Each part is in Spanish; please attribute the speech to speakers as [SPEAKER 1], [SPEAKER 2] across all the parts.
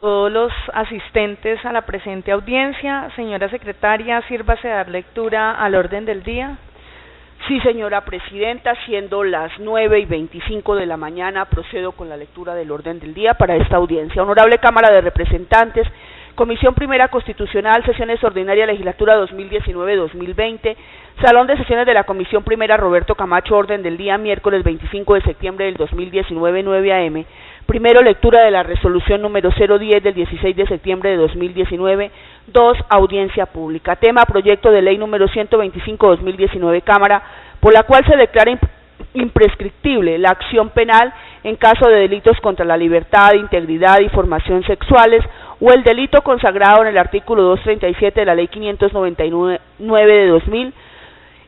[SPEAKER 1] Todos los asistentes a la presente audiencia. Señora secretaria, sírvase a dar lectura al orden del día.
[SPEAKER 2] Sí, señora presidenta, siendo las 9:25 de la mañana, procedo con la lectura del orden del día para esta audiencia. Honorable Cámara de Representantes, Comisión Primera Constitucional, Sesiones Ordinarias Legislatura 2019-2020, Salón de Sesiones de la Comisión Primera Roberto Camacho, orden del día, miércoles 25 de septiembre del 2019, 9 a.m. Primero, lectura de la resolución número 010 del 16 de septiembre de 2019. 2, audiencia pública. Tema, proyecto de ley número 125-2019, Cámara, por la cual se declara imprescriptible la acción penal en caso de delitos contra la libertad, integridad y formación sexuales o el delito consagrado en el artículo 237 de la Ley 599 de 2000,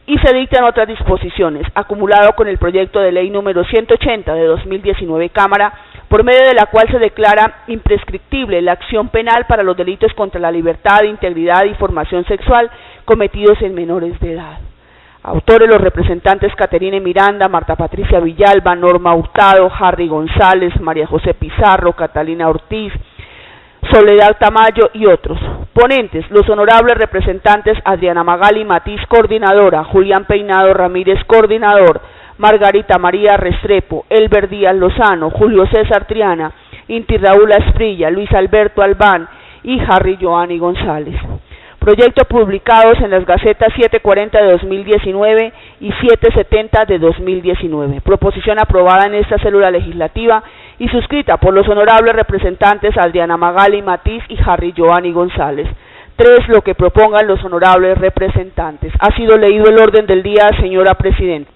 [SPEAKER 2] y se dictan otras disposiciones, acumulado con el proyecto de ley número 180 de 2019, Cámara, por medio de la cual se declara imprescriptible la acción penal para los delitos contra la libertad, integridad y formación sexual cometidos en menores de edad. Autores los representantes Caterine Miranda, Marta Patricia Villalba, Norma Hurtado, Harry González, María José Pizarro, Catalina Ortiz, Soledad Tamayo y otros. Ponentes, los honorables representantes Adriana Magali Matiz, coordinadora, Julián Peinado Ramírez, coordinador, Margarita María Restrepo, Elber Díaz Lozano, Julio César Triana, Inti Raúl Asprilla, Luis Alberto Albán y Harry Joanny González. Proyectos publicados en las Gacetas 740 de 2019 y 770 de 2019. Proposición aprobada en esta célula legislativa y suscrita por los honorables representantes Adriana Magali Matiz y Harry Joanny González. 3, lo que propongan los honorables representantes. Ha sido leído el orden del día, señora presidenta.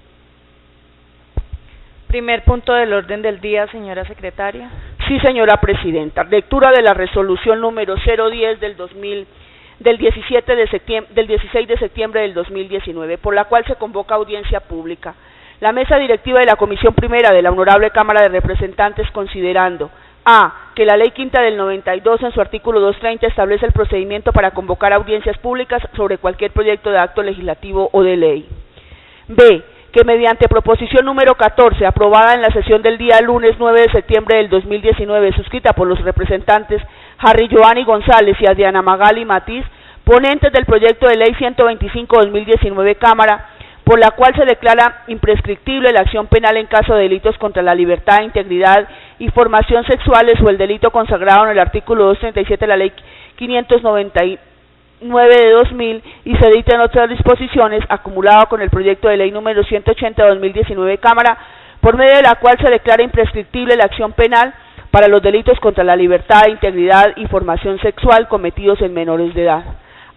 [SPEAKER 1] Primer punto del orden del día, señora secretaria.
[SPEAKER 2] Sí, señora presidenta. Lectura de la resolución número 010 del 16 de septiembre del 2019, por la cual se convoca audiencia pública. La mesa directiva de la Comisión Primera de la Honorable Cámara de Representantes, considerando: A, que la Ley Quinta del 92 en su artículo 230 establece el procedimiento para convocar audiencias públicas sobre cualquier proyecto de acto legislativo o de ley. B, que mediante proposición número 14, aprobada en la sesión del día lunes 9 de septiembre del 2019, suscrita por los representantes Harry Joanny González y Adriana Magali Matiz, ponentes del proyecto de ley 125-2019, Cámara, por la cual se declara imprescriptible la acción penal en caso de delitos contra la libertad, integridad y formación sexuales o el delito consagrado en el artículo 237 de la Ley 599 de 2000, y se dictan otras disposiciones, acumulado con el proyecto de ley número 180 de 2019, Cámara, por medio de la cual se declara imprescriptible la acción penal para los delitos contra la libertad, integridad y formación sexual cometidos en menores de edad.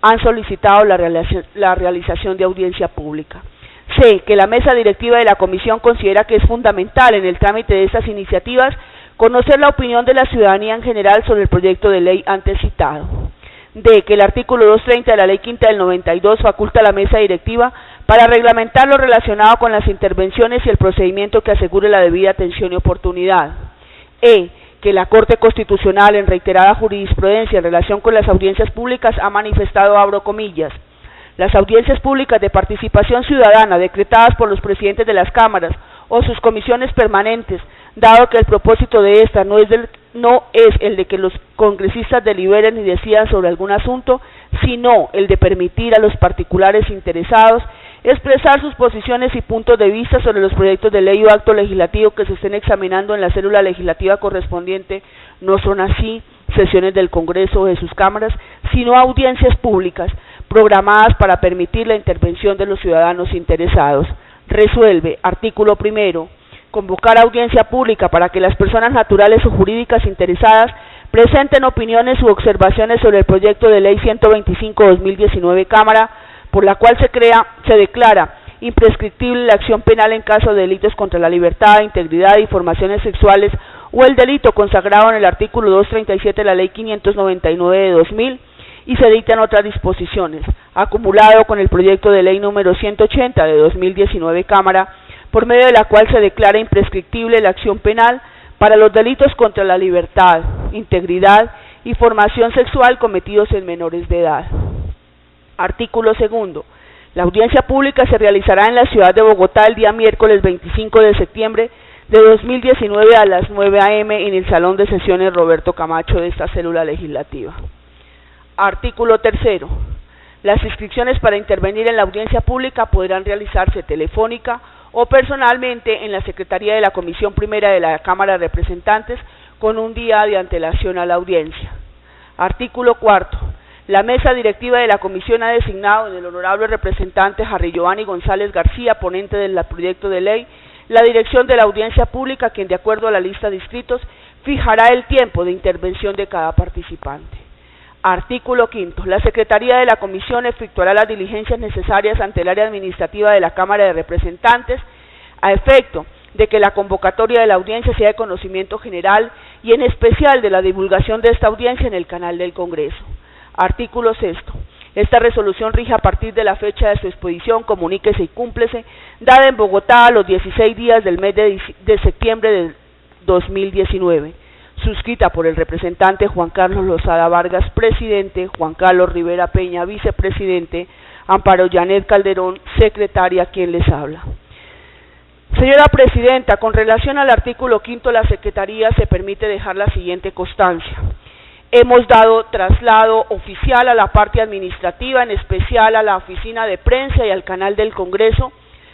[SPEAKER 2] Han solicitado la realización de audiencia pública. C, que la mesa directiva de la Comisión considera que es fundamental en el trámite de estas iniciativas conocer la opinión de la ciudadanía en general sobre el proyecto de ley antes citado. D, que el artículo 230 de la Ley Quinta del 92 faculta a la mesa directiva para reglamentar lo relacionado con las intervenciones y el procedimiento que asegure la debida atención y oportunidad. E, que la Corte Constitucional, en reiterada jurisprudencia en relación con las audiencias públicas, ha manifestado, abro comillas, las audiencias públicas de participación ciudadana decretadas por los presidentes de las cámaras o sus comisiones permanentes, dado que el propósito de esta no es el de que los congresistas deliberen y decidan sobre algún asunto, sino el de permitir a los particulares interesados expresar sus posiciones y puntos de vista sobre los proyectos de ley o acto legislativo que se estén examinando en la célula legislativa correspondiente. No son así sesiones del Congreso o de sus cámaras, sino audiencias públicas programadas para permitir la intervención de los ciudadanos interesados. Resuelve, artículo primero, convocar audiencia pública para que las personas naturales o jurídicas interesadas presenten opiniones u observaciones sobre el proyecto de ley 125-2019, Cámara, por la cual se declara imprescriptible la acción penal en caso de delitos contra la libertad, integridad y formaciones sexuales o el delito consagrado en el artículo 237 de la Ley 599 de 2000, y se dictan otras disposiciones, acumulado con el proyecto de ley número 180 de 2019, Cámara, por medio de la cual se declara imprescriptible la acción penal para los delitos contra la libertad, integridad y formación sexual cometidos en menores de edad. Artículo segundo. La audiencia pública se realizará en la ciudad de Bogotá el día miércoles 25 de septiembre de 2019 a las 9 a.m. en el Salón de Sesiones Roberto Camacho de esta célula legislativa. Artículo 3. Las inscripciones para intervenir en la audiencia pública podrán realizarse telefónica o personalmente en la Secretaría de la Comisión Primera de la Cámara de Representantes con un día de antelación a la audiencia. Artículo 4. La mesa directiva de la comisión ha designado en el honorable representante Harry Giovanni González García, ponente del proyecto de ley, la dirección de la audiencia pública, quien de acuerdo a la lista de inscritos fijará el tiempo de intervención de cada participante. Artículo 5. La Secretaría de la Comisión efectuará las diligencias necesarias ante el área administrativa de la Cámara de Representantes a efecto de que la convocatoria de la audiencia sea de conocimiento general y en especial de la divulgación de esta audiencia en el canal del Congreso. Artículo 6. Esta resolución rige a partir de la fecha de su expedición, comuníquese y cúmplese, dada en Bogotá a los 16 días del mes de septiembre de 2019. Suscrita por el representante Juan Carlos Lozada Vargas, presidente, Juan Carlos Rivera Peña, vicepresidente, Amparo Janet Calderón, secretaria, quien les habla. Señora Presidenta, con relación al artículo 5, la Secretaría se permite dejar la siguiente constancia. Hemos dado traslado oficial a la parte administrativa, en especial a la oficina de prensa y al canal del Congreso,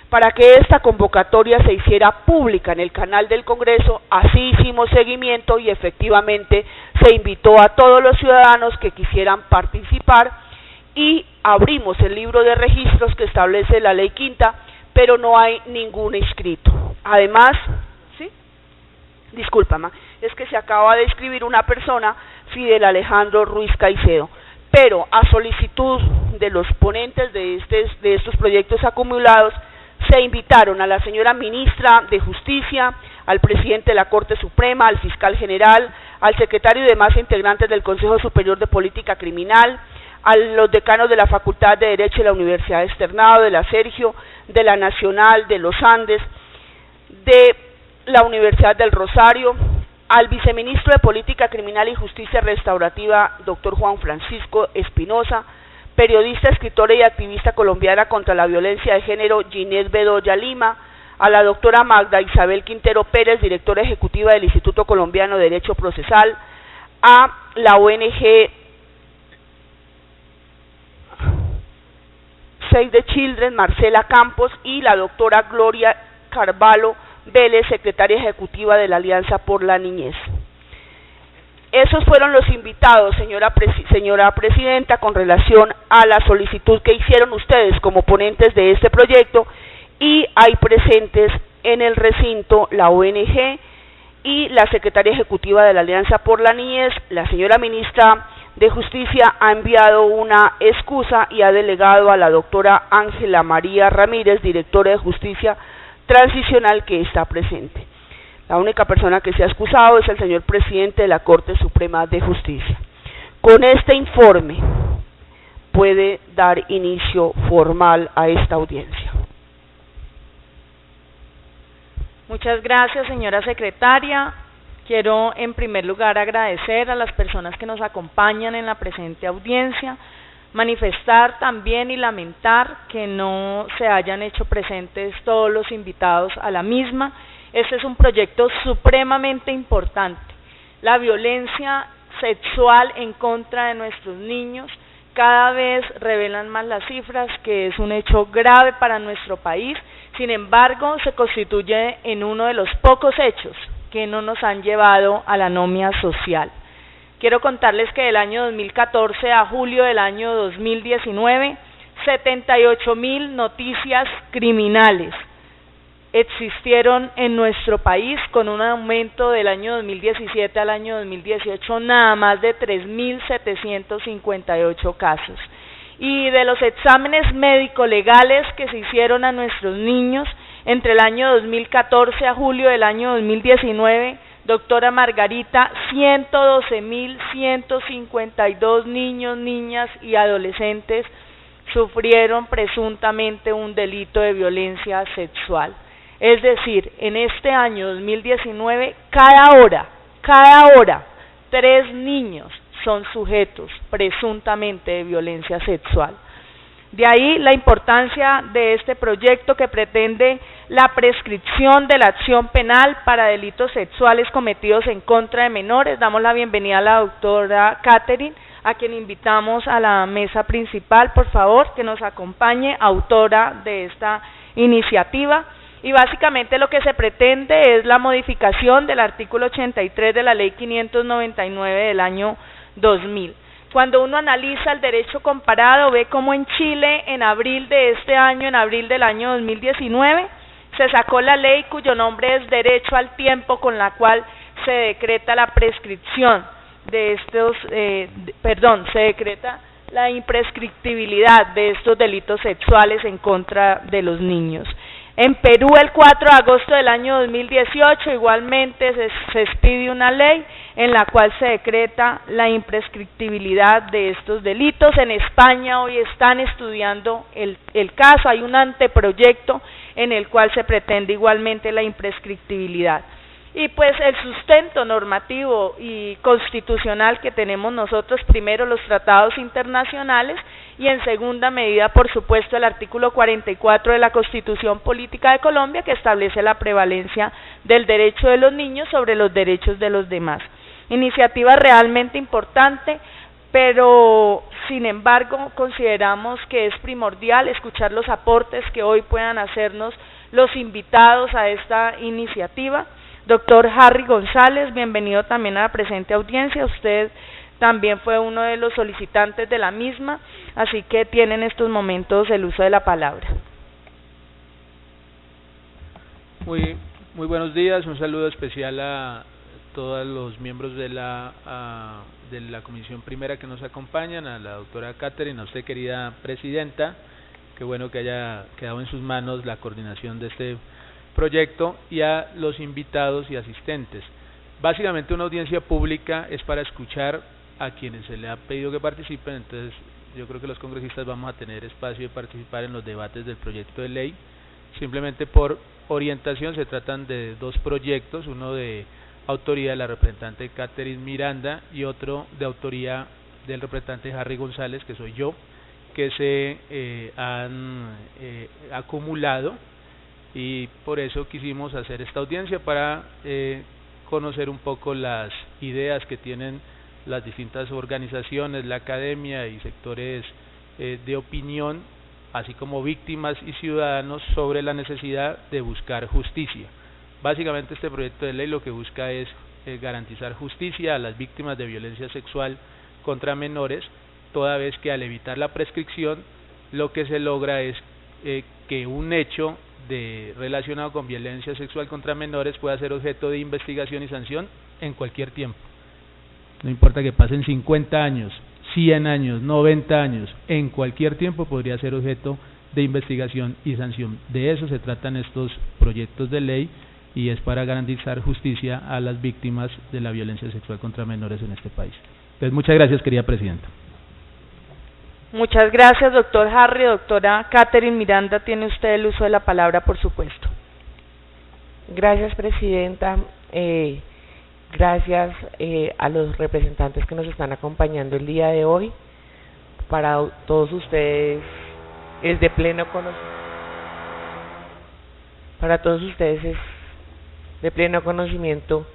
[SPEAKER 2] para que esta convocatoria se hiciera pública en el canal del Congreso. Así hicimos seguimiento y efectivamente se invitó a todos los ciudadanos que quisieran participar y abrimos el libro de registros que establece la ley quinta, pero no hay ningún inscrito. Además, ¿sí? Discúlpame, es que se acaba de inscribir una persona, Fidel Alejandro Ruiz Caicedo, pero a solicitud de los ponentes de estos proyectos acumulados, se invitaron a la señora ministra de Justicia, al presidente de la Corte Suprema, al fiscal general, al secretario y demás integrantes del Consejo Superior de Política Criminal, a los decanos de la Facultad de Derecho de la Universidad Externado, de la Sergio, de la Nacional, de los Andes, de la Universidad del Rosario, al viceministro de Política Criminal y Justicia Restaurativa, doctor Juan Francisco Espinosa, periodista, escritora y activista colombiana contra la violencia de género, Ginés Bedoya Lima, a la doctora Magda Isabel Quintero Pérez, directora ejecutiva del Instituto Colombiano de Derecho Procesal, a la ONG Save the Children, Marcela Campos, y la doctora Gloria Carvalho Vélez, secretaria ejecutiva de la Alianza por la Niñez. Esos fueron los invitados, señora Presidenta, con relación a la solicitud que hicieron ustedes como ponentes de este proyecto, y hay presentes en el recinto la ONG y la Secretaria Ejecutiva de la Alianza por la Niñez. La señora Ministra de Justicia ha enviado una excusa y ha delegado a la doctora Ángela María Ramírez, directora de Justicia Transicional, que está presente. La única persona que se ha excusado es el señor presidente de la Corte Suprema de Justicia. Con este informe puede dar inicio formal a esta audiencia.
[SPEAKER 1] Muchas gracias, señora secretaria. Quiero en primer lugar agradecer a las personas que nos acompañan en la presente audiencia, manifestar también y lamentar que no se hayan hecho presentes todos los invitados a la misma. Este es un proyecto supremamente importante. La violencia sexual en contra de nuestros niños cada vez revelan más las cifras que es un hecho grave para nuestro país. Sin embargo, se constituye en uno de los pocos hechos que no nos han llevado a la anomia social. Quiero contarles que del año 2014 a julio del año 2019, 78,000 noticias criminales existieron en nuestro país, con un aumento del año 2017 al año 2018 nada más de 3,758 casos. Y de los exámenes médico-legales que se hicieron a nuestros niños entre el año 2014 a julio del año 2019, doctora Margarita, 112,152 niños, niñas y adolescentes sufrieron presuntamente un delito de violencia sexual. Es decir, en este año 2019, cada hora, 3 niños son sujetos presuntamente de violencia sexual. De ahí la importancia de este proyecto, que pretende la prescripción de la acción penal para delitos sexuales cometidos en contra de menores. Damos la bienvenida a la doctora Catherine, a quien invitamos a la mesa principal, por favor, que nos acompañe, autora de esta iniciativa. Y básicamente lo que se pretende es la modificación del artículo 83 de la Ley 599 del año 2000. Cuando uno analiza el derecho comparado, ve cómo en Chile, en abril de este año, en abril del año 2019, se sacó la ley cuyo nombre es Derecho al Tiempo, con la cual se decreta la prescripción de estos, se decreta la imprescriptibilidad de estos delitos sexuales en contra de los niños. En Perú, el 4 de agosto del año 2018, igualmente se expide una ley en la cual se decreta la imprescriptibilidad de estos delitos. En España hoy están estudiando el caso, hay un anteproyecto en el cual se pretende igualmente la imprescriptibilidad. Y pues el sustento normativo y constitucional que tenemos nosotros, primero los tratados internacionales y en segunda medida, por supuesto, el artículo 44 de la Constitución Política de Colombia, que establece la prevalencia del derecho de los niños sobre los derechos de los demás. Iniciativa realmente importante, pero sin embargo consideramos que es primordial escuchar los aportes que hoy puedan hacernos los invitados a esta iniciativa. Doctor Harry González, bienvenido también a la presente audiencia. Usted también fue uno de los solicitantes de la misma, así que tiene en estos momentos el uso de la palabra.
[SPEAKER 3] Muy buenos días, un saludo especial a todos los miembros de la Comisión Primera que nos acompañan, a la doctora Catherine, a usted querida presidenta, qué bueno que haya quedado en sus manos la coordinación de este proyecto, y a los invitados y asistentes. Básicamente una audiencia pública es para escuchar a quienes se le ha pedido que participen, entonces yo creo que los congresistas vamos a tener espacio de participar en los debates del proyecto de ley. Simplemente por orientación, se tratan de dos proyectos, uno de autoría de la representante Catherine Miranda y otro de autoría del representante Harry González, que soy yo, que se han acumulado, y por eso quisimos hacer esta audiencia para conocer un poco las ideas que tienen las distintas organizaciones, la academia y sectores de opinión, así como víctimas y ciudadanos, sobre la necesidad de buscar justicia. Básicamente este proyecto de ley lo que busca es garantizar justicia a las víctimas de violencia sexual contra menores, toda vez que al evitar la prescripción lo que se logra es que un hecho relacionado con violencia sexual contra menores pueda ser objeto de investigación y sanción en cualquier tiempo. No importa que pasen 50 años, 100 años, 90 años, en cualquier tiempo podría ser objeto de investigación y sanción. De eso se tratan estos proyectos de ley, y es para garantizar justicia a las víctimas de la violencia sexual contra menores en este país. Entonces, muchas gracias, querida presidenta.
[SPEAKER 1] Muchas gracias, doctor Harry. Doctora Catherine Miranda, tiene usted el uso de la palabra, por supuesto.
[SPEAKER 4] Gracias, presidenta. Gracias a los representantes que nos están acompañando el día de hoy. Para todos ustedes es de pleno conocimiento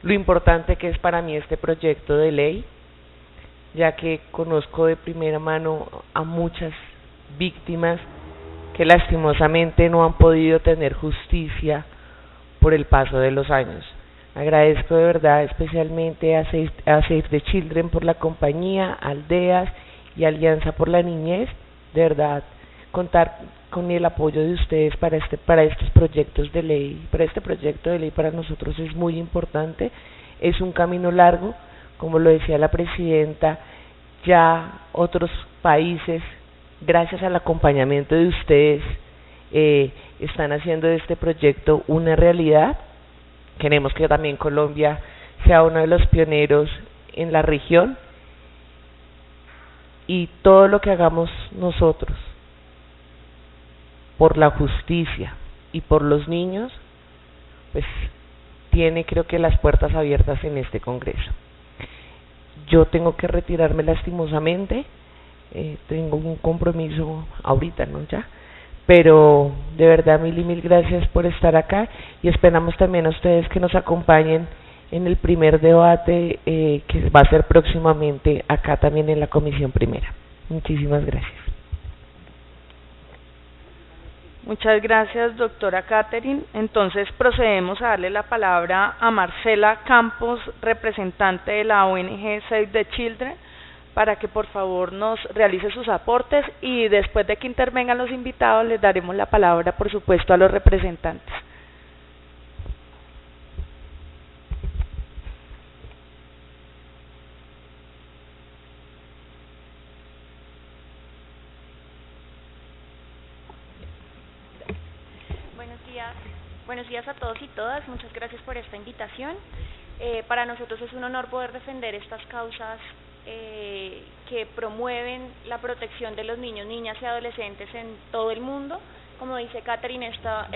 [SPEAKER 4] lo importante que es para mí este proyecto de ley, ya que conozco de primera mano a muchas víctimas que lastimosamente no han podido tener justicia por el paso de los años. Agradezco de verdad especialmente a Save the Children por la compañía, Aldeas y Alianza por la Niñez. De verdad, contar con el apoyo de ustedes para estos proyectos de ley, para este proyecto de ley para nosotros es muy importante. Es un camino largo, como lo decía la presidenta, ya otros países, gracias al acompañamiento de ustedes, están haciendo de este proyecto una realidad. Queremos que también Colombia sea uno de los pioneros en la región, y todo lo que hagamos nosotros por la justicia y por los niños, pues tiene, creo que, las puertas abiertas en este Congreso. Yo tengo que retirarme lastimosamente, tengo un compromiso ahorita, ¿no? Ya, pero de verdad mil y mil gracias por estar acá y esperamos también a ustedes que nos acompañen en el primer debate que va a ser próximamente acá también en la Comisión Primera. Muchísimas gracias.
[SPEAKER 1] Muchas gracias, doctora Catherine. Entonces procedemos a darle la palabra a Marcela Campos, representante de la ONG Save the Children, para que por favor nos realice sus aportes y después de que intervengan los invitados les daremos la palabra, por supuesto, a los representantes.
[SPEAKER 5] Buenos días a todos y todas, muchas gracias por esta invitación. Para nosotros es un honor poder defender estas causas que promueven la protección de los niños, niñas y adolescentes en todo el mundo. Como dice Catherine, esta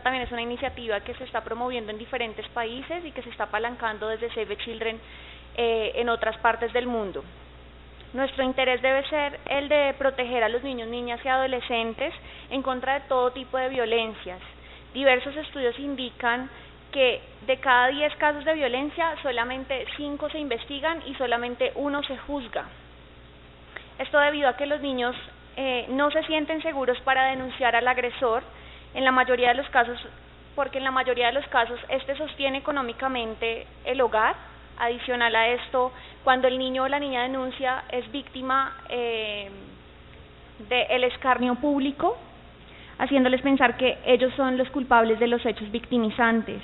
[SPEAKER 5] también es una iniciativa que se está promoviendo en diferentes países y que se está apalancando desde Save the Children en otras partes del mundo. Nuestro interés debe ser el de proteger a los niños, niñas y adolescentes en contra de todo tipo de violencias. Diversos estudios indican que de cada 10 casos de violencia, solamente 5 se investigan y solamente 1 se juzga. Esto debido a que los niños no se sienten seguros para denunciar al agresor, en la mayoría de los casos, porque en la mayoría de los casos este sostiene económicamente el hogar. Adicional a esto, cuando el niño o la niña denuncia, es víctima del escarnio público, haciéndoles pensar que ellos son los culpables de los hechos victimizantes.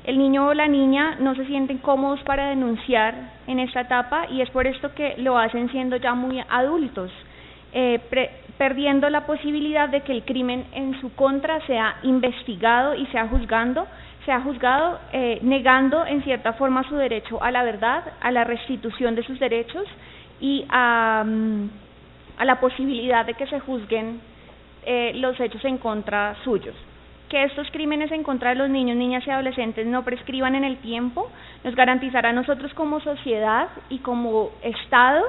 [SPEAKER 5] El niño o la niña no se sienten cómodos para denunciar en esta etapa y es por esto que lo hacen siendo ya muy adultos, perdiendo la posibilidad de que el crimen en su contra sea investigado y sea juzgado, negando en cierta forma su derecho a la verdad, a la restitución de sus derechos y a la posibilidad de que se juzguen los hechos en contra suyos. Que estos crímenes en contra de los niños, niñas y adolescentes no prescriban en el tiempo nos garantizará a nosotros como sociedad y como Estado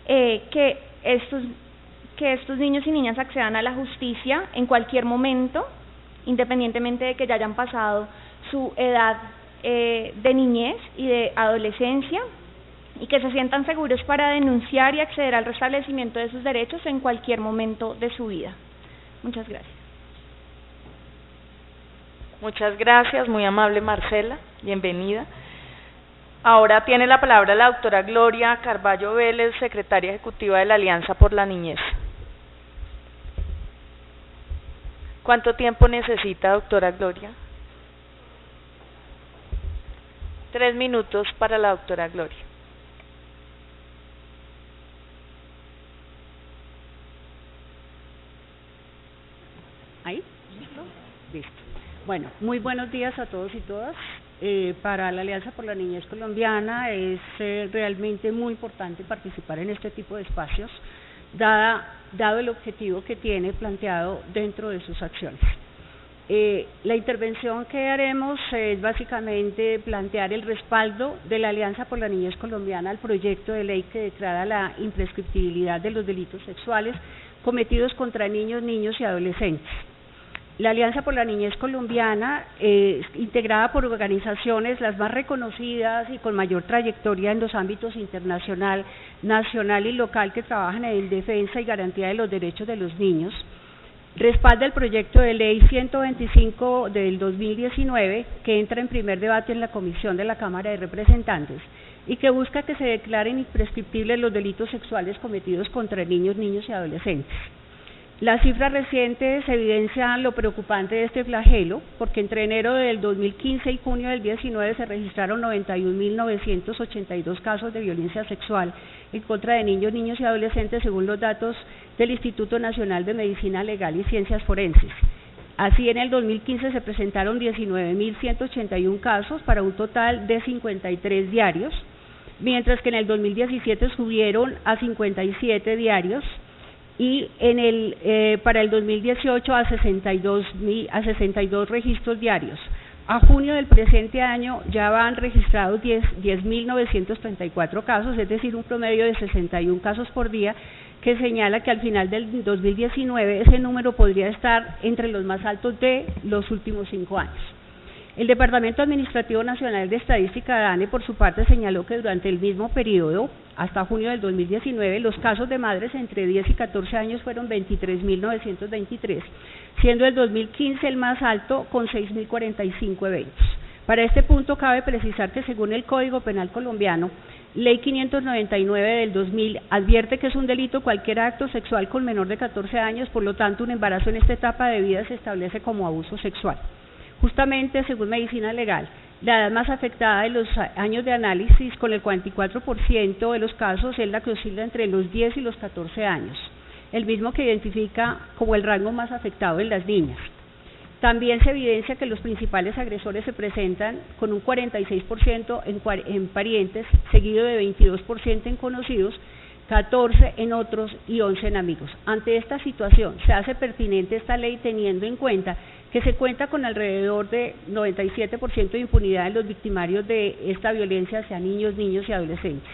[SPEAKER 5] que estos niños y niñas accedan a la justicia en cualquier momento, independientemente de que ya hayan pasado su edad de niñez y de adolescencia, y que se sientan seguros para denunciar y acceder al restablecimiento de sus derechos en cualquier momento de su vida. Muchas gracias.
[SPEAKER 1] Muchas gracias, muy amable Marcela, bienvenida. Ahora tiene la palabra la doctora Gloria Carballo Vélez, secretaria ejecutiva de la Alianza por la Niñez. ¿Cuánto tiempo necesita, doctora Gloria? 3 minutos para la doctora Gloria.
[SPEAKER 6] ¿Ahí? Listo. Bueno, muy buenos días a todos y todas. Para la Alianza por la Niñez Colombiana es realmente muy importante participar en este tipo de espacios, dado el objetivo que tiene planteado dentro de sus acciones. La intervención que haremos es básicamente plantear el respaldo de la Alianza por la Niñez Colombiana al proyecto de ley que declara la imprescriptibilidad de los delitos sexuales cometidos contra niños, niños y adolescentes. La Alianza por la Niñez Colombiana es integrada por organizaciones las más reconocidas y con mayor trayectoria en los ámbitos internacional, nacional y local que trabajan en defensa y garantía de los derechos de los niños. Respalda el proyecto de ley 125 del 2019 que entra en primer debate en la Comisión de la Cámara de Representantes y que busca que se declaren imprescriptibles los delitos sexuales cometidos contra niños, niños y adolescentes. Las cifras recientes evidencian lo preocupante de este flagelo, porque entre enero del 2015 y junio del 2019 se registraron 91.982 casos de violencia sexual en contra de niños, niños y adolescentes, según los datos del Instituto Nacional de Medicina Legal y Ciencias Forenses. Así, en el 2015 se presentaron 19.181 casos para un total de 53 diarios, mientras que en el 2017 subieron a 57 diarios, y para el 2018 a 62 registros diarios. A junio del presente año ya van registrados 10.934 casos, es decir, un promedio de 61 casos por día, que señala que al final del 2019 ese número podría estar entre los más altos de los últimos 5 años. El Departamento Administrativo Nacional de Estadística, DANE, por su parte, señaló que durante el mismo periodo, hasta junio del 2019, los casos de madres entre 10 y 14 años fueron 23.923, siendo el 2015 el más alto con 6.045 eventos. Para este punto cabe precisar que según el Código Penal colombiano, Ley 599 del 2000 advierte que es un delito cualquier acto sexual con menor de 14 años, por lo tanto un embarazo en esta etapa de vida se establece como abuso sexual. Justamente, según Medicina Legal, la edad más afectada de los años de análisis, con el 44% de los casos, es la que oscila entre los 10 y los 14 años, el mismo que identifica como el rango más afectado en las niñas. También se evidencia que los principales agresores se presentan con un 46% en parientes, seguido de 22% en conocidos, 14 en otros y 11 en amigos. Ante esta situación, se hace pertinente esta ley teniendo en cuenta que se cuenta con alrededor de 97% de impunidad en los victimarios de esta violencia hacia niños y adolescentes.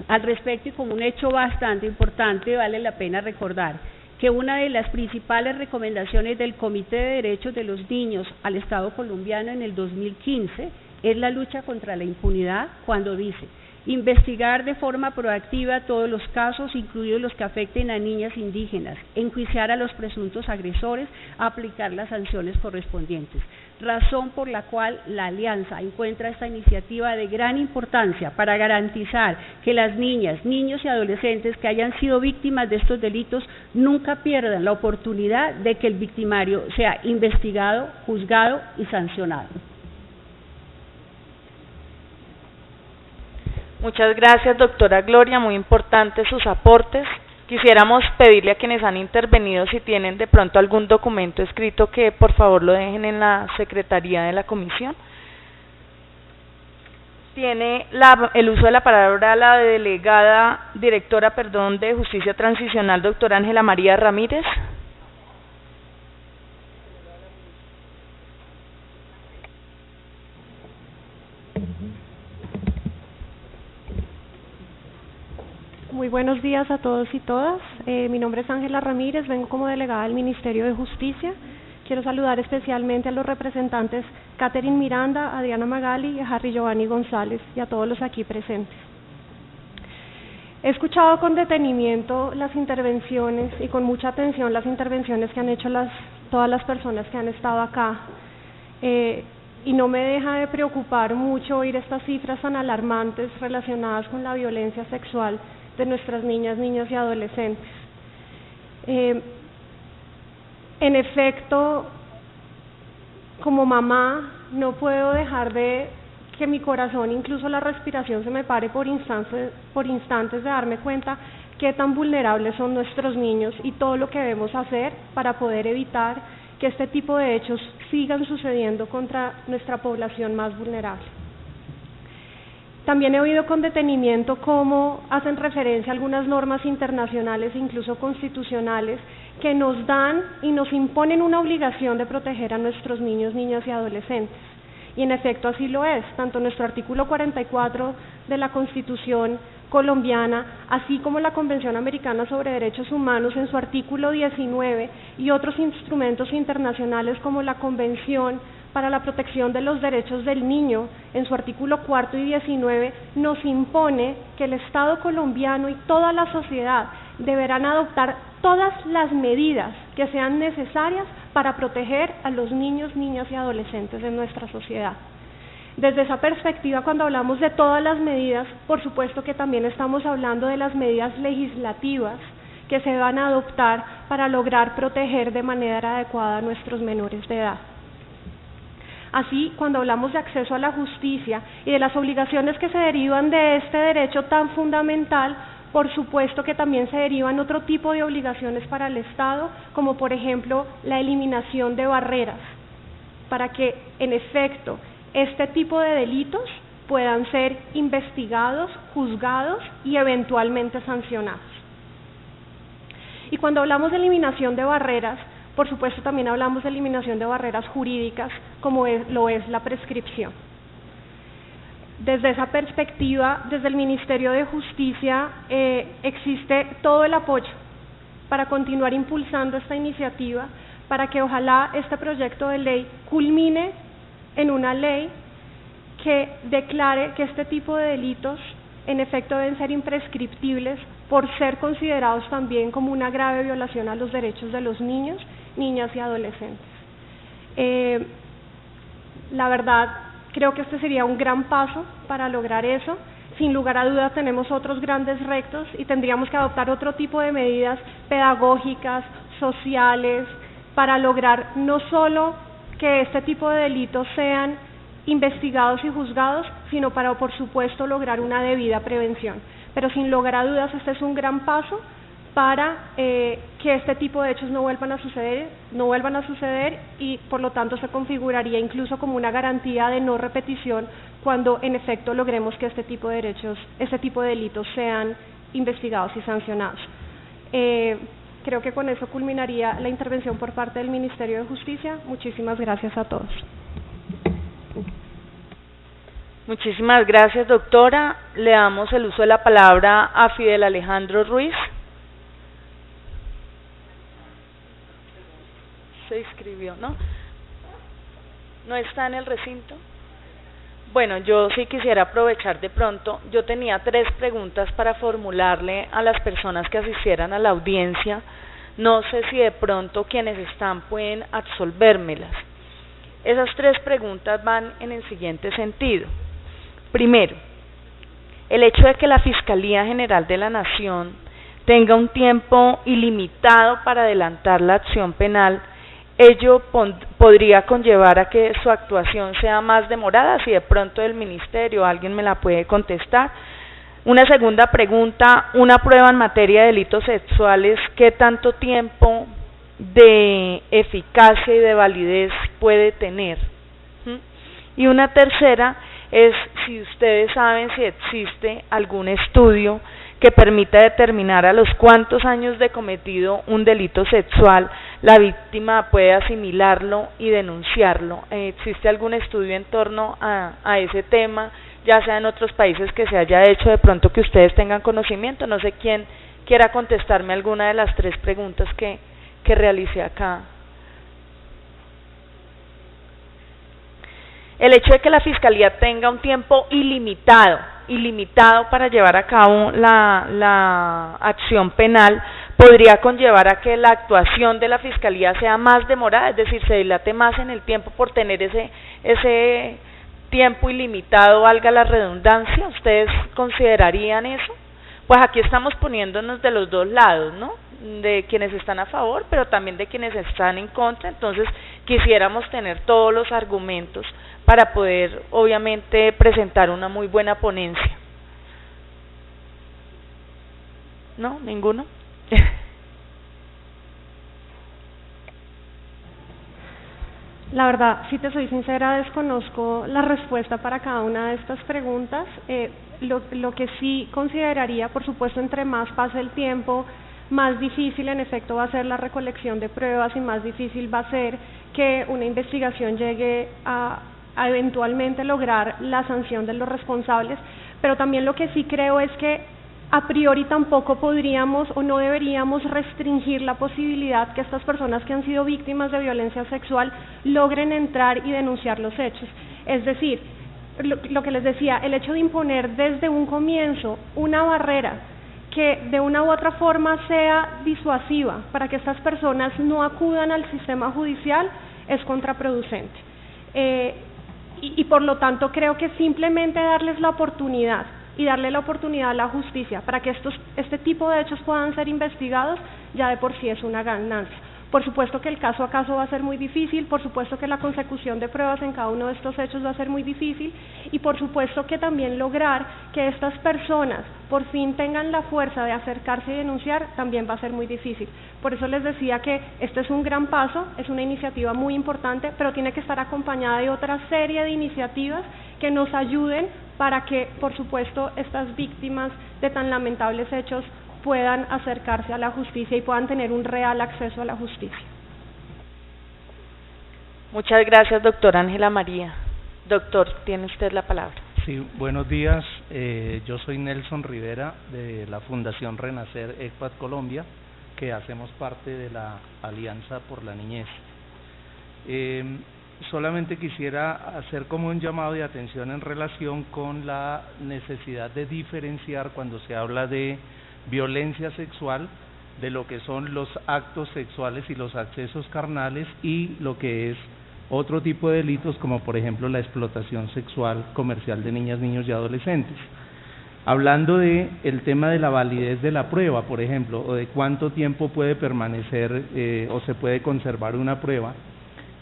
[SPEAKER 6] Al respecto, y como un hecho bastante importante, vale la pena recordar que una de las principales recomendaciones del Comité de Derechos de los Niños al Estado colombiano en el 2015 es la lucha contra la impunidad, cuando dice: investigar de forma proactiva todos los casos, incluidos los que afecten a niñas indígenas, enjuiciar a los presuntos agresores, aplicar las sanciones correspondientes. Razón por la cual la Alianza encuentra esta iniciativa de gran importancia para garantizar que las niñas, niños y adolescentes que hayan sido víctimas de estos delitos nunca pierdan la oportunidad de que el victimario sea investigado, juzgado y sancionado.
[SPEAKER 1] Muchas gracias, doctora Gloria, muy importantes sus aportes. Quisiéramos pedirle a quienes han intervenido, si tienen de pronto algún documento escrito, que por favor lo dejen en la secretaría de la comisión. Tiene el uso de la palabra la delegada, directora, de Justicia Transicional, doctora Ángela María Ramírez.
[SPEAKER 7] Muy buenos días a todos y todas. Mi nombre es Ángela Ramírez, vengo como delegada del Ministerio de Justicia. Quiero saludar especialmente a los representantes Catherine Miranda, Adriana Magali y a Harry Giovanni González, y a todos los aquí presentes. He escuchado con detenimiento las intervenciones y con mucha atención las intervenciones que han hecho todas las personas que han estado acá. Y no me deja de preocupar mucho oír estas cifras tan alarmantes relacionadas con la violencia sexual de nuestras niñas, niños y adolescentes. En efecto, como mamá, no puedo dejar de que mi corazón, incluso la respiración, se me pare por instantes de darme cuenta qué tan vulnerables son nuestros niños y todo lo que debemos hacer para poder evitar que este tipo de hechos sigan sucediendo contra nuestra población más vulnerable. También he oído con detenimiento cómo hacen referencia a algunas normas internacionales e incluso constitucionales que nos dan y nos imponen una obligación de proteger a nuestros niños, niñas y adolescentes. Y en efecto así lo es, tanto nuestro artículo 44 de la Constitución colombiana, así como la Convención Americana sobre Derechos Humanos en su artículo 19 y otros instrumentos internacionales como la Convención para la Protección de los Derechos del Niño, en su artículo 4 y 19, nos impone que el Estado colombiano y toda la sociedad deberán adoptar todas las medidas que sean necesarias para proteger a los niños, niñas y adolescentes de nuestra sociedad. Desde esa perspectiva, cuando hablamos de todas las medidas, por supuesto que también estamos hablando de las medidas legislativas que se van a adoptar para lograr proteger de manera adecuada a nuestros menores de edad. Así, cuando hablamos de acceso a la justicia y de las obligaciones que se derivan de este derecho tan fundamental, por supuesto que también se derivan otro tipo de obligaciones para el Estado, como por ejemplo la eliminación de barreras, para que en efecto este tipo de delitos puedan ser investigados, juzgados y eventualmente sancionados. Y cuando hablamos de eliminación de barreras, por supuesto también hablamos de eliminación de barreras jurídicas, como lo es la prescripción. Desde esa perspectiva, desde el Ministerio de Justicia, existe todo el apoyo para continuar impulsando esta iniciativa, para que ojalá este proyecto de ley culmine en una ley que declare que este tipo de delitos en efecto deben ser imprescriptibles por ser considerados también como una grave violación a los derechos de los niños, niñas y adolescentes. La verdad, creo que este sería un gran paso para lograr eso. Sin lugar a dudas tenemos otros grandes retos y tendríamos que adoptar otro tipo de medidas pedagógicas, sociales, para lograr no solo que este tipo de delitos sean investigados y juzgados, sino para, por supuesto, lograr una debida prevención. Pero sin lugar a dudas este es un gran paso para que este tipo de hechos no vuelvan a suceder y por lo tanto se configuraría incluso como una garantía de no repetición cuando en efecto logremos que este tipo de delitos sean investigados y sancionados. Creo que con eso culminaría la intervención por parte del Ministerio de Justicia. Muchísimas gracias a todos.
[SPEAKER 1] Muchísimas gracias, doctora. Le damos el uso de la palabra a Fidel Alejandro Ruiz. Se inscribió, ¿no? ¿No está en el recinto? Bueno, yo sí quisiera aprovechar de pronto. Yo tenía 3 preguntas para formularle a las personas que asistieran a la audiencia. No sé si de pronto quienes están pueden absolvérmelas. Esas 3 preguntas van en el siguiente sentido. Primero, el hecho de que la Fiscalía General de la Nación tenga un tiempo ilimitado para adelantar la acción penal, ello podría conllevar a que su actuación sea más demorada. Si de pronto del Ministerio alguien me la puede contestar. Una segunda pregunta, una prueba en materia de delitos sexuales, ¿qué tanto tiempo de eficacia y de validez puede tener? Y una tercera es si ustedes saben si existe algún estudio que permita determinar a los cuántos años de cometido un delito sexual la víctima puede asimilarlo y denunciarlo. ¿Existe algún estudio en torno a ese tema, ya sea en otros países que se haya hecho, de pronto que ustedes tengan conocimiento? No sé quién quiera contestarme alguna de las 3 preguntas que realicé acá. El hecho de que la Fiscalía tenga un tiempo ilimitado para llevar a cabo la acción penal, podría conllevar a que la actuación de la Fiscalía sea más demorada, es decir, se dilate más en el tiempo por tener ese tiempo ilimitado, valga la redundancia. ¿Ustedes considerarían eso? Pues aquí estamos poniéndonos de los 2 lados, ¿no? De quienes están a favor, pero también de quienes están en contra. Entonces quisiéramos tener todos los argumentos para poder, obviamente, presentar una muy buena ponencia. ¿No? ¿Ninguno?
[SPEAKER 7] La verdad, si te soy sincera, desconozco la respuesta para cada una de estas preguntas. Lo que sí consideraría, por supuesto, entre más pase el tiempo, más difícil en efecto va a ser la recolección de pruebas y más difícil va a ser que una investigación llegue a eventualmente lograr la sanción de los responsables, pero también lo que sí creo es que a priori tampoco podríamos o no deberíamos restringir la posibilidad que estas personas que han sido víctimas de violencia sexual logren entrar y denunciar los hechos. Es decir, lo que les decía, el hecho de imponer desde un comienzo una barrera que de una u otra forma sea disuasiva para que estas personas no acudan al sistema judicial es contraproducente. Y por lo tanto creo que simplemente darles la oportunidad y darle la oportunidad a la justicia para que este tipo de hechos puedan ser investigados ya de por sí es una ganancia. Por supuesto que el caso a caso va a ser muy difícil, por supuesto que la consecución de pruebas en cada uno de estos hechos va a ser muy difícil y por supuesto que también lograr que estas personas por fin tengan la fuerza de acercarse y denunciar también va a ser muy difícil. Por eso les decía que este es un gran paso, es una iniciativa muy importante, pero tiene que estar acompañada de otra serie de iniciativas que nos ayuden para que, por supuesto, estas víctimas de tan lamentables hechos puedan acercarse a la justicia y puedan tener un real acceso a la justicia.
[SPEAKER 1] Muchas gracias, doctora Ángela María. Doctor, tiene usted la palabra.
[SPEAKER 8] Sí, buenos días. Yo soy Nelson Rivera de la Fundación Renacer ECPAD Colombia, que hacemos parte de la Alianza por la Niñez. Solamente quisiera hacer como un llamado de atención en relación con la necesidad de diferenciar cuando se habla de violencia sexual de lo que son los actos sexuales y los accesos carnales y lo que es otro tipo de delitos como por ejemplo la explotación sexual comercial de niñas, niños y adolescentes. Hablando de el tema de la validez de la prueba, por ejemplo, o de cuánto tiempo puede permanecer o se puede conservar una prueba,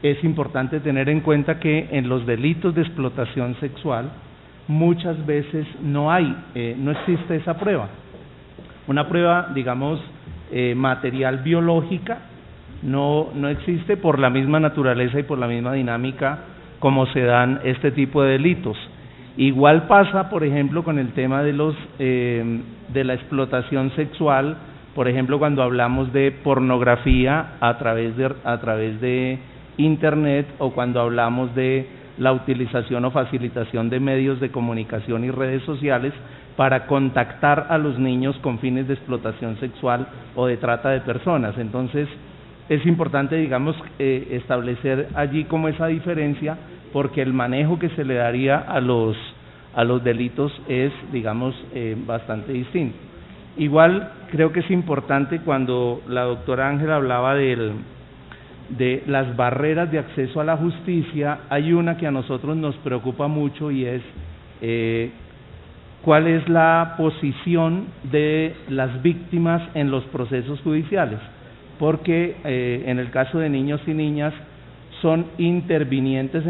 [SPEAKER 8] es importante tener en cuenta que en los delitos de explotación sexual muchas veces no existe esa prueba. Una prueba, digamos, material biológica no existe por la misma naturaleza y por la misma dinámica como se dan este tipo de delitos. Igual pasa, por ejemplo, con el tema de la explotación sexual, por ejemplo, cuando hablamos de pornografía a través de Internet o cuando hablamos de la utilización o facilitación de medios de comunicación y redes sociales para contactar a los niños con fines de explotación sexual o de trata de personas. Entonces, es importante, digamos, establecer allí como esa diferencia, porque el manejo que se le daría a los delitos es, digamos, bastante distinto. Igual creo que es importante cuando la doctora Ángela hablaba de las barreras de acceso a la justicia, hay una que a nosotros nos preocupa mucho y es cuál es la posición de las víctimas en los procesos judiciales, porque en el caso de niños y niñas son intervinientes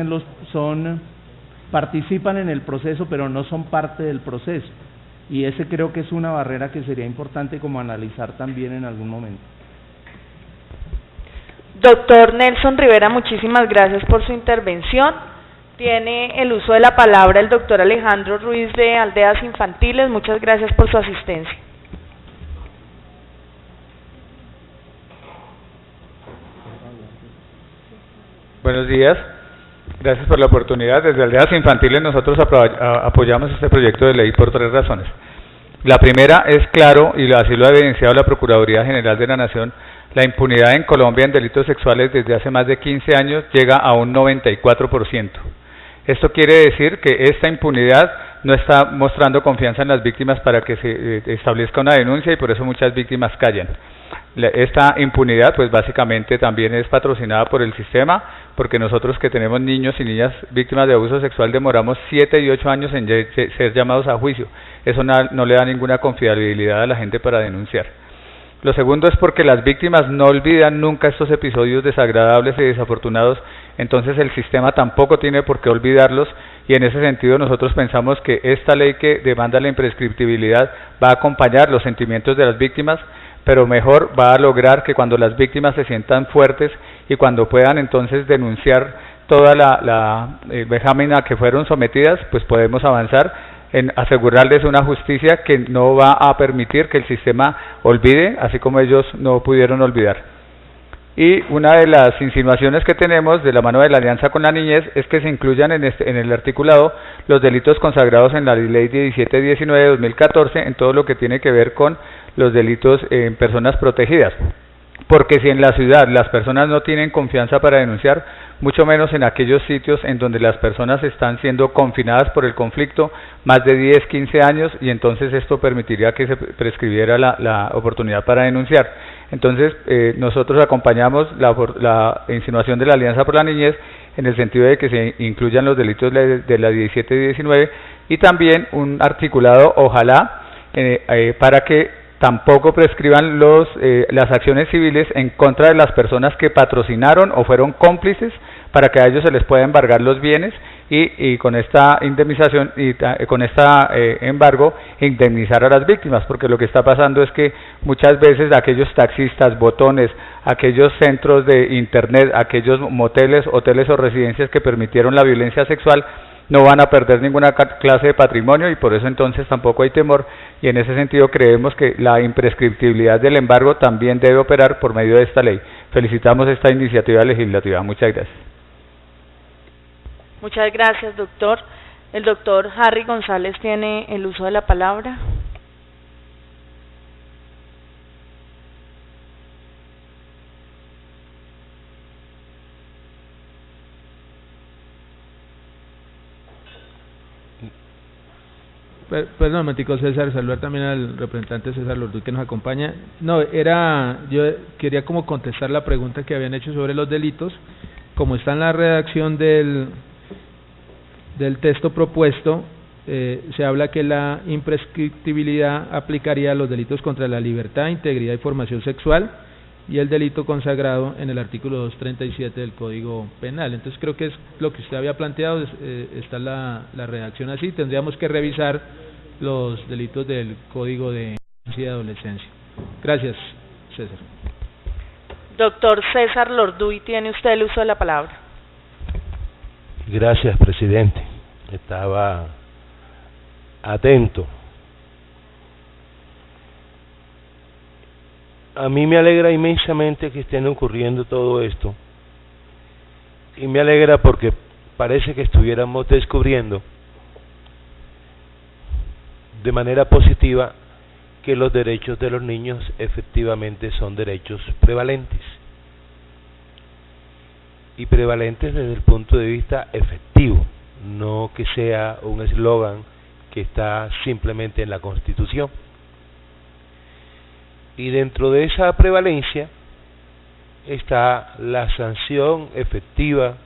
[SPEAKER 8] participan en el proceso pero no son parte del proceso, y ese creo que es una barrera que sería importante como analizar también en algún momento.
[SPEAKER 1] Doctor Nelson Rivera, muchísimas gracias por su intervención. Tiene el uso de la palabra el doctor Alejandro Ruiz de Aldeas Infantiles. Muchas gracias por su asistencia.
[SPEAKER 9] Buenos días, gracias por la oportunidad. Desde Aldeas Infantiles nosotros apoyamos este proyecto de ley por 3 razones. La primera es claro, y así lo ha evidenciado la Procuraduría General de la Nación, la impunidad en Colombia en delitos sexuales desde hace más de 15 años llega a un 94%. Esto quiere decir que esta impunidad no está mostrando confianza en las víctimas para que se establezca una denuncia y por eso muchas víctimas callan. Esta impunidad pues básicamente también es patrocinada por el sistema, porque nosotros que tenemos niños y niñas víctimas de abuso sexual demoramos 7 y 8 años en ser llamados a juicio. Eso no le da ninguna confiabilidad a la gente para denunciar. Lo segundo es porque las víctimas no olvidan nunca estos episodios desagradables y desafortunados, entonces el sistema tampoco tiene por qué olvidarlos, y en ese sentido nosotros pensamos que esta ley que demanda la imprescriptibilidad va a acompañar los sentimientos de las víctimas, pero mejor va a lograr que cuando las víctimas se sientan fuertes y cuando puedan entonces denunciar toda la vejamen a que fueron sometidas, pues podemos avanzar en asegurarles una justicia que no va a permitir que el sistema olvide, así como ellos no pudieron olvidar. Y una de las insinuaciones que tenemos de la mano de la Alianza con la Niñez es que se incluyan en el articulado los delitos consagrados en la Ley 1719 de 2014 en todo lo que tiene que ver con los delitos en personas protegidas. Porque si en la ciudad las personas no tienen confianza para denunciar, mucho menos en aquellos sitios en donde las personas están siendo confinadas por el conflicto más de 10, 15 años, y entonces esto permitiría que se prescribiera la oportunidad para denunciar. Entonces nosotros acompañamos la insinuación de la Alianza por la Niñez en el sentido de que se incluyan los delitos de la 17 y 19 y también un articulado, ojalá, para que tampoco prescriban las acciones civiles en contra de las personas que patrocinaron o fueron cómplices, para que a ellos se les pueda embargar los bienes y con esta indemnización y con esta embargo indemnizar a las víctimas, porque lo que está pasando es que muchas veces aquellos taxistas, botones, aquellos centros de internet, aquellos moteles, hoteles o residencias que permitieron la violencia sexual no van a perder ninguna clase de patrimonio, y por eso entonces tampoco hay temor, y en ese sentido creemos que la imprescriptibilidad del embargo también debe operar por medio de esta ley. Felicitamos esta iniciativa legislativa. Muchas gracias.
[SPEAKER 1] Muchas gracias, doctor. El doctor Harry González tiene el uso de la palabra.
[SPEAKER 3] Perdón, un momentico, César, saludar también al representante César Lorduy que nos acompaña. No, yo quería como contestar la pregunta que habían hecho sobre los delitos. Como está en la redacción del texto propuesto, se habla que la imprescriptibilidad aplicaría a los delitos contra la libertad, integridad y formación sexual y el delito consagrado en el artículo 237 del Código Penal. Entonces creo que es lo que usted había planteado, está la redacción así. Tendríamos que revisar los delitos del Código de Infancia y Adolescencia. Gracias, César.
[SPEAKER 1] Doctor César Lorduy, tiene usted el uso de la palabra.
[SPEAKER 10] Gracias, presidente. Estaba atento. A mí me alegra inmensamente que estén ocurriendo todo esto, y me alegra porque parece que estuviéramos descubriendo de manera positiva que los derechos de los niños efectivamente son derechos prevalentes, y prevalentes desde el punto de vista efectivo, no que sea un eslogan que está simplemente en la Constitución. Y dentro de esa prevalencia está la sanción efectiva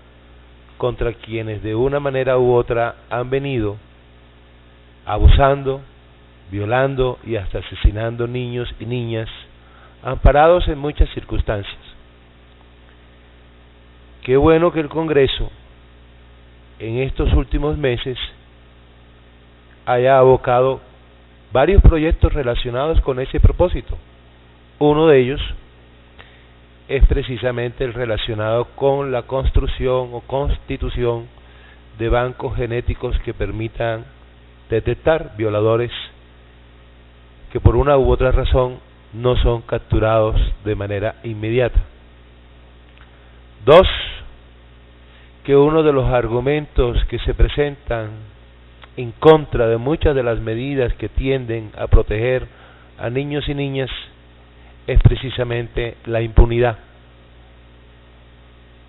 [SPEAKER 10] contra quienes de una manera u otra han venido abusando, violando y hasta asesinando niños y niñas, amparados en muchas circunstancias. Qué bueno que el Congreso en estos últimos meses haya abocado varios proyectos relacionados con ese propósito. Uno de ellos es precisamente el relacionado con la construcción o constitución de bancos genéticos que permitan detectar violadores que por una u otra razón no son capturados de manera inmediata. Dos, que uno de los argumentos que se presentan en contra de muchas de las medidas que tienden a proteger a niños y niñas es precisamente la impunidad.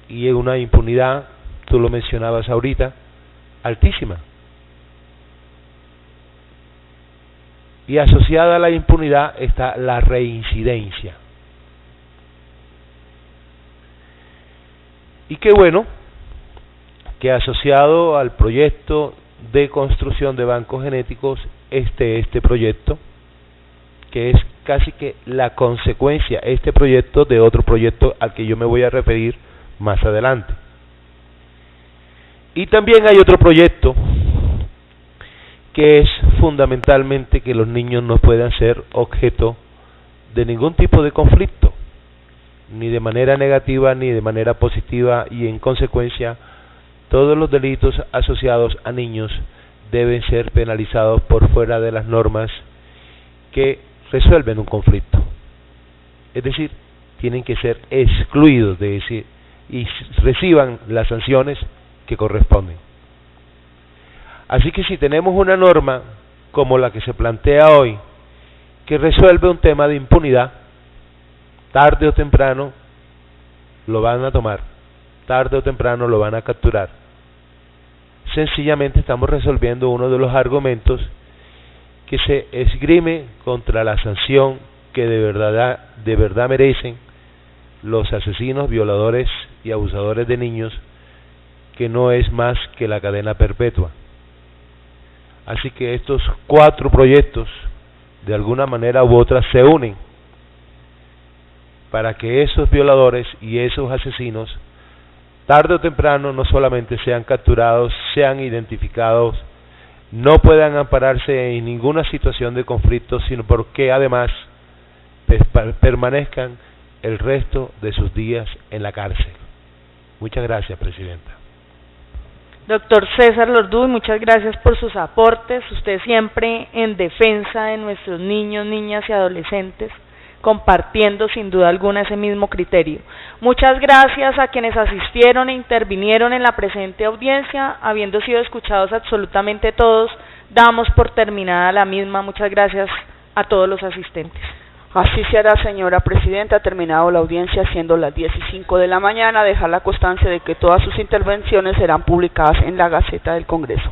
[SPEAKER 10] Y es una impunidad, tú lo mencionabas ahorita, altísima. Y asociada a la impunidad está la reincidencia. Y qué bueno que asociado al proyecto de construcción de bancos genéticos este proyecto, que es casi que la consecuencia, este proyecto, de otro proyecto al que yo me voy a referir más adelante. Y también hay otro proyecto que es fundamentalmente que los niños no puedan ser objeto de ningún tipo de conflicto, ni de manera negativa ni de manera positiva, y en consecuencia todos los delitos asociados a niños deben ser penalizados por fuera de las normas que resuelven un conflicto. Es decir, tienen que ser excluidos de ese y reciban las sanciones que corresponden. Así que si tenemos una norma como la que se plantea hoy, que resuelve un tema de impunidad, tarde o temprano lo van a tomar, tarde o temprano lo van a capturar. Sencillamente estamos resolviendo uno de los argumentos que se esgrime contra la sanción que de verdad merecen los asesinos, violadores y abusadores de niños, que no es más que la cadena perpetua. Así que estos 4 proyectos, de alguna manera u otra, se unen para que esos violadores y esos asesinos, tarde o temprano, no solamente sean capturados, sean identificados, no puedan ampararse en ninguna situación de conflicto, sino porque además permanezcan el resto de sus días en la cárcel. Muchas gracias, presidenta.
[SPEAKER 1] Doctor César Lorduy, muchas gracias por sus aportes. Usted siempre en defensa de nuestros niños, niñas y adolescentes, compartiendo sin duda alguna ese mismo criterio. Muchas gracias a quienes asistieron e intervinieron en la presente audiencia. Habiendo sido escuchados absolutamente todos, damos por terminada la misma. Muchas gracias a todos los asistentes.
[SPEAKER 2] Así se hará, señora presidenta. Terminado la audiencia, siendo las 10:05 de la mañana, dejar la constancia de que todas sus intervenciones serán publicadas en la Gaceta del Congreso.